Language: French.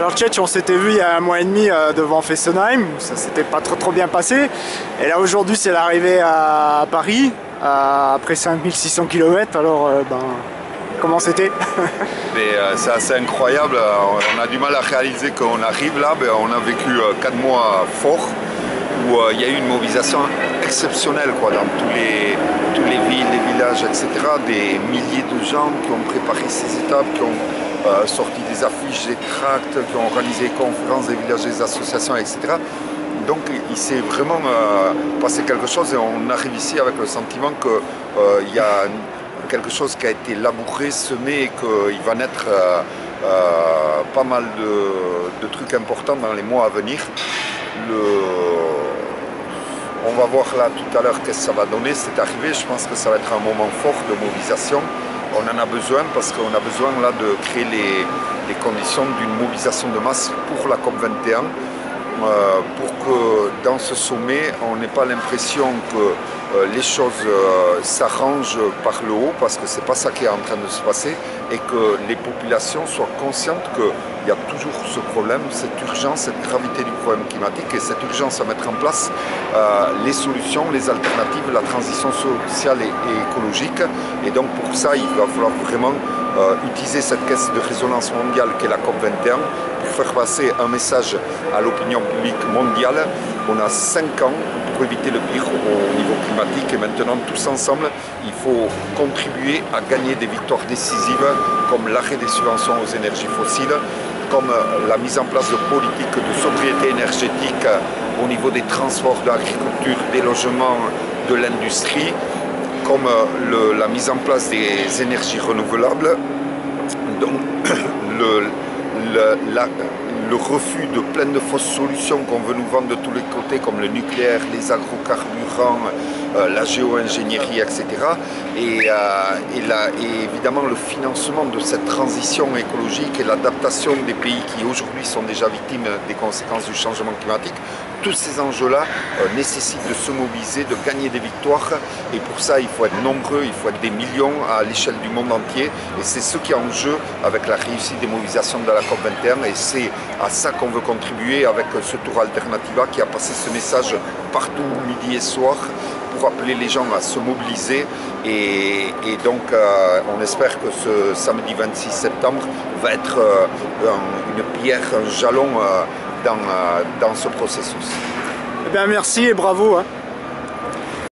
Alors Tchetch, on s'était vu il y a 1 mois et demi devant Fessenheim, ça s'était pas trop bien passé. Et là aujourd'hui c'est l'arrivée à Paris, après 5600 km, alors comment c'était? C'est assez incroyable, on a du mal à réaliser qu'on arrive là, on a vécu 4 mois forts où il y a eu une mobilisation exceptionnelle quoi, dans tous les villes, les villages, etc. Des milliers de gens qui ont préparé ces étapes, qui ont sorti des affiches, des tracts, qui ont organisé des conférences, des villages, des associations, etc. Donc il s'est vraiment passé quelque chose et on arrive ici avec le sentiment qu'il y a quelque chose qui a été labouré, semé et qu'il va naître pas mal de trucs importants dans les mois à venir. On va voir là tout à l'heure qu'est-ce que ça va donner, cette arrivée. Je pense que ça va être un moment fort de mobilisation. On en a besoin parce qu'on a besoin là de créer les conditions d'une mobilisation de masse pour la COP21 pour que dans ce sommet on n'ait pas l'impression que les choses s'arrangent par le haut, parce que c'est pas ça qui est en train de se passer, et que les populations soient conscientes qu'il y a toujours ce problème, cette urgence, cette gravité du problème climatique et cette urgence à mettre en place les solutions, les alternatives, la transition sociale et écologique. Et donc pour ça il va falloir vraiment utiliser cette caisse de résonance mondiale qu'est la COP21 pour faire passer un message à l'opinion publique mondiale. On a 5 ans pour éviter le pire au niveau climatique et maintenant tous ensemble il faut contribuer à gagner des victoires décisives comme l'arrêt des subventions aux énergies fossiles, comme la mise en place de politiques de sobriété énergétique au niveau des transports, de l'agriculture, des logements, de l'industrie, comme la mise en place des énergies renouvelables. Donc le refus de plein de fausses solutions qu'on veut nous vendre de tous les côtés, comme le nucléaire, les agrocarburants, la géo-ingénierie, etc. Et évidemment le financement de cette transition écologique et l'adaptation des pays qui aujourd'hui sont déjà victimes des conséquences du changement climatique. Tous ces enjeux-là nécessitent de se mobiliser, de gagner des victoires, et pour ça il faut être nombreux, il faut être des millions à l'échelle du monde entier, et c'est ce qui est en jeu avec la réussite des mobilisations de la COP21, et c'est à ça qu'on veut contribuer avec ce Tour Alternativa qui a passé ce message partout, midi et soir, pour appeler les gens à se mobiliser, et donc on espère que ce samedi 26 septembre va être une pierre, un jalon dans ce processus. Eh bien merci et bravo.